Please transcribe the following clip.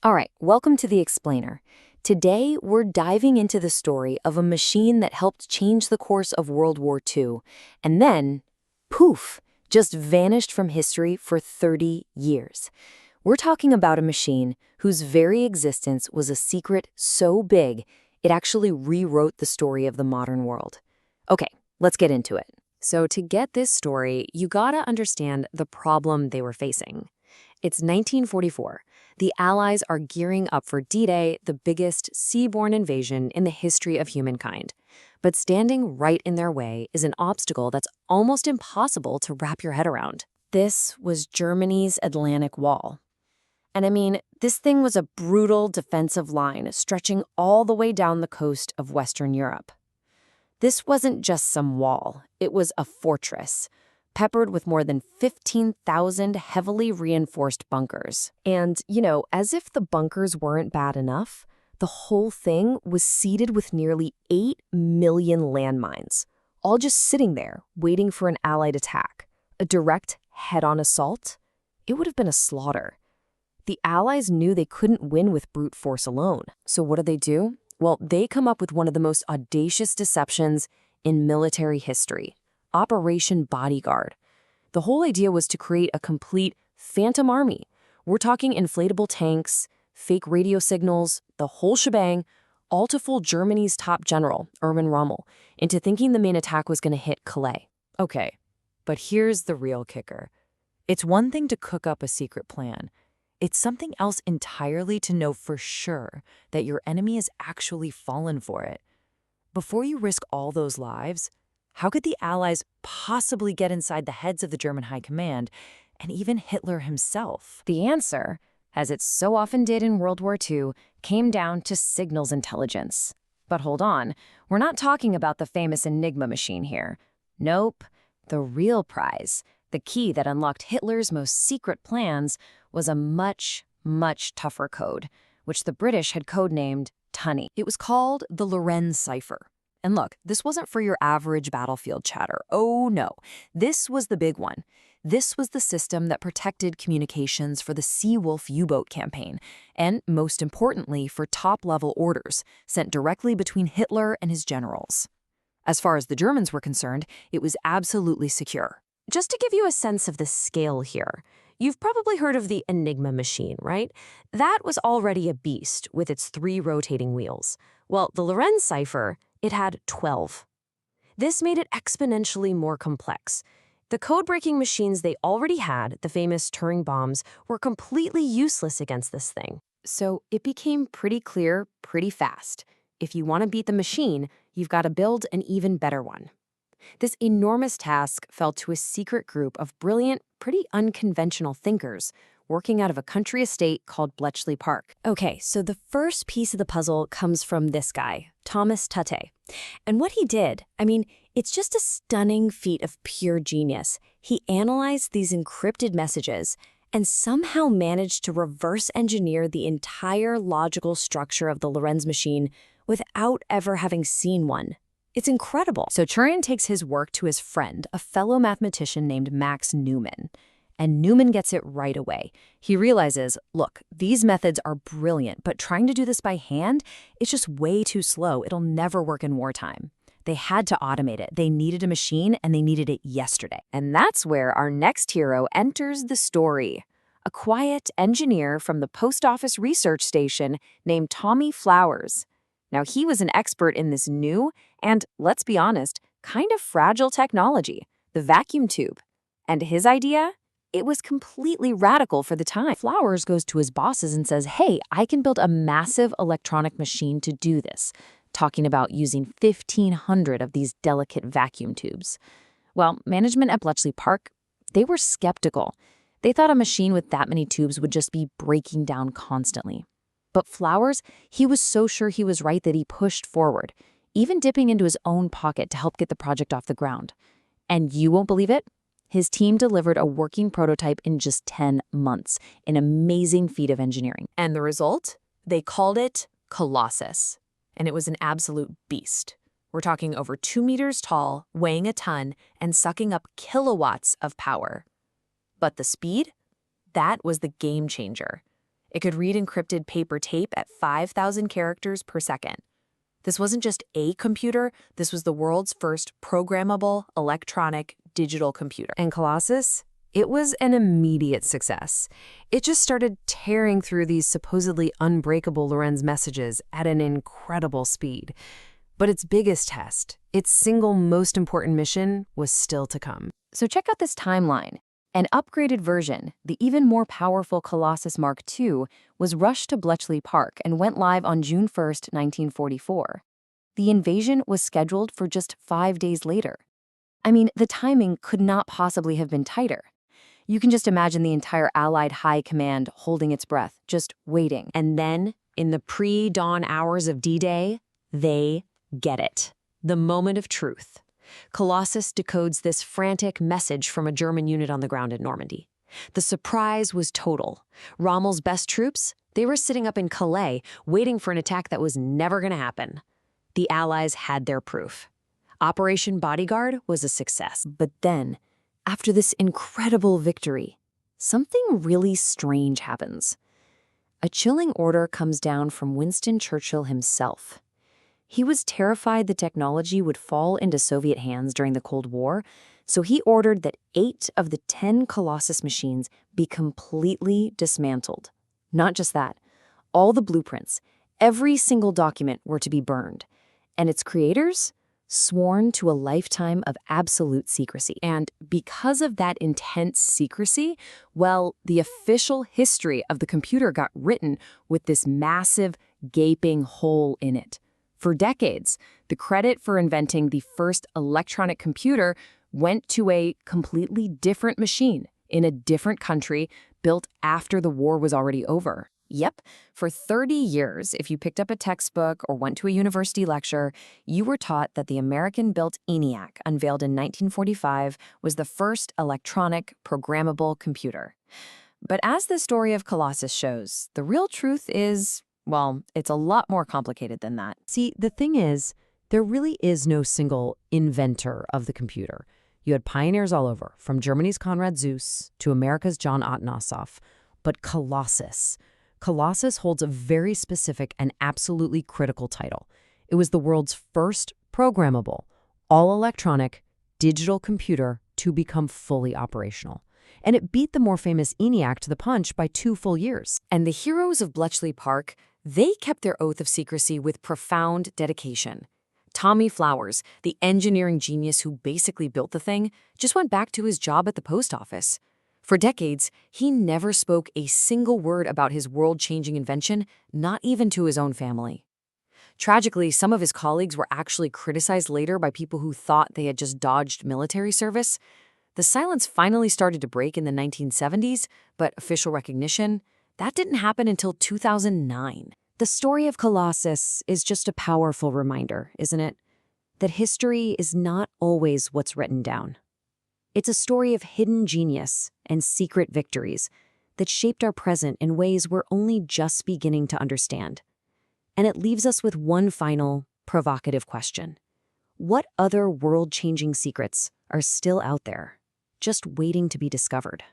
All right, welcome to The Explainer. Today, we're diving into the story of a machine that helped change the course of World War II, and then, poof, just vanished from history for 30 years. We're talking about a machine whose very existence was a secret so big, it actually rewrote the story of the modern world. Okay, let's get into it. So to get this story, you gotta understand the problem they were facing. It's 1944. The Allies are gearing up for D-Day, the biggest seaborne invasion in the history of humankind. But standing right in their way is an obstacle that's almost impossible to wrap your head around. This was Germany's Atlantic Wall. And I mean, this thing was a brutal defensive line stretching all the way down the coast of Western Europe. This wasn't just some wall, it was a fortress, peppered with more than 15,000 heavily reinforced bunkers. And, as if the bunkers weren't bad enough, the whole thing was seeded with nearly 8 million landmines, all just sitting there, waiting for an Allied attack. A direct head-on assault? It would have been a slaughter. The Allies knew they couldn't win with brute force alone. So what do? Well, they come up with one of the most audacious deceptions in military history. Operation Bodyguard. The whole idea was to create a complete phantom army. We're talking inflatable tanks, fake radio signals, the whole shebang, all to fool Germany's top general, Erwin Rommel, into thinking the main attack was going to hit Calais. Okay, but here's the real kicker. It's one thing to cook up a secret plan. It's something else entirely to know for sure that your enemy has actually fallen for it. Before you risk all those lives, how could the Allies possibly get inside the heads of the German High Command and even Hitler himself? The answer, as it so often did in World War II, came down to signals intelligence. But hold on, we're not talking about the famous Enigma machine here. Nope. The real prize, the key that unlocked Hitler's most secret plans, was a much, much tougher code, which the British had codenamed Tunny. It was called the Lorenz cipher. And look, this wasn't for your average battlefield chatter. Oh no, this was the big one. This was the system that protected communications for the Seawolf U-boat campaign, and most importantly, for top-level orders sent directly between Hitler and his generals. As far as the Germans were concerned, it was absolutely secure. Just to give you a sense of the scale here, you've probably heard of the Enigma machine, right? That was already a beast with its 3 rotating wheels. Well, the Lorenz cipher, it had 12. This made it exponentially more complex. The code-breaking machines they already had, the famous Turing bombs, were completely useless against this thing. So it became pretty clear pretty fast. If you want to beat the machine, you've got to build an even better one. This enormous task fell to a secret group of brilliant, pretty unconventional thinkers working out of a country estate called Bletchley Park. Okay, so the first piece of the puzzle comes from this guy, Thomas Tutte. And what he did, it's just a stunning feat of pure genius. He analyzed these encrypted messages and somehow managed to reverse engineer the entire logical structure of the Lorenz machine without ever having seen one. It's incredible. So Turing takes his work to his friend, a fellow mathematician named Max Newman. And Newman gets it right away. He realizes, look, these methods are brilliant, but trying to do this by hand, it's just way too slow. It'll never work in wartime. They had to automate it. They needed a machine, and they needed it yesterday. And that's where our next hero enters the story. A quiet engineer from the post office research station named Tommy Flowers. Now, he was an expert in this new and, let's be honest, kind of fragile technology, the vacuum tube. And his idea? It was completely radical for the time. Flowers goes to his bosses and says, hey, I can build a massive electronic machine to do this, talking about using 1,500 of these delicate vacuum tubes. Well, management at Bletchley Park, they were skeptical. They thought a machine with that many tubes would just be breaking down constantly. But Flowers, he was so sure he was right that he pushed forward, even dipping into his own pocket to help get the project off the ground. And you won't believe it? His team delivered a working prototype in just 10 months, an amazing feat of engineering. And the result? They called it Colossus. And it was an absolute beast. We're talking over 2 meters tall, weighing a ton, and sucking up kilowatts of power. But the speed? That was the game changer. It could read encrypted paper tape at 5,000 characters per second. This wasn't just a computer, this was the world's first programmable electronic digital computer. And Colossus? It was an immediate success. It just started tearing through these supposedly unbreakable Lorenz messages at an incredible speed. But its biggest test, its single most important mission, was still to come. So check out this timeline. An upgraded version, the even more powerful Colossus Mark II, was rushed to Bletchley Park and went live on June 1, 1944. The invasion was scheduled for just 5 days later. I mean, the timing could not possibly have been tighter. You can just imagine the entire Allied high command holding its breath, just waiting. And then, in the pre-dawn hours of D-Day, they get it. The moment of truth. Colossus decodes this frantic message from a German unit on the ground at Normandy. The surprise was total. Rommel's best troops, they were sitting up in Calais, waiting for an attack that was never going to happen. The Allies had their proof. Operation Bodyguard was a success. But then, after this incredible victory, something really strange happens. A chilling order comes down from Winston Churchill himself. He was terrified the technology would fall into Soviet hands during the Cold War, so he ordered that 8 of the 10 Colossus machines be completely dismantled. Not just that, all the blueprints, every single document were to be burned, and its creators sworn to a lifetime of absolute secrecy. And because of that intense secrecy, well, the official history of the computer got written with this massive, gaping hole in it. For decades, the credit for inventing the first electronic computer went to a completely different machine in a different country built after the war was already over. Yep, for 30 years, if you picked up a textbook or went to a university lecture, you were taught that the American-built ENIAC, unveiled in 1945, was the first electronic, programmable computer. But as the story of Colossus shows, the real truth is, well, it's a lot more complicated than that. See, the thing is, there really is no single inventor of the computer. You had pioneers all over, from Germany's Konrad Zuse to America's John Ottenossoff. But Colossus holds a very specific and absolutely critical title. It was the world's first programmable, all-electronic, digital computer to become fully operational. And it beat the more famous ENIAC to the punch by 2 full years. And the heroes of Bletchley Park, they kept their oath of secrecy with profound dedication. Tommy Flowers, the engineering genius who basically built the thing, just went back to his job at the post office. For decades, he never spoke a single word about his world-changing invention, not even to his own family. Tragically, some of his colleagues were actually criticized later by people who thought they had just dodged military service. The silence finally started to break in the 1970s, but official recognition, that didn't happen until 2009. The story of Colossus is just a powerful reminder, isn't it? That history is not always what's written down. It's a story of hidden genius and secret victories that shaped our present in ways we're only just beginning to understand. And it leaves us with one final, provocative question. What other world-changing secrets are still out there, just waiting to be discovered?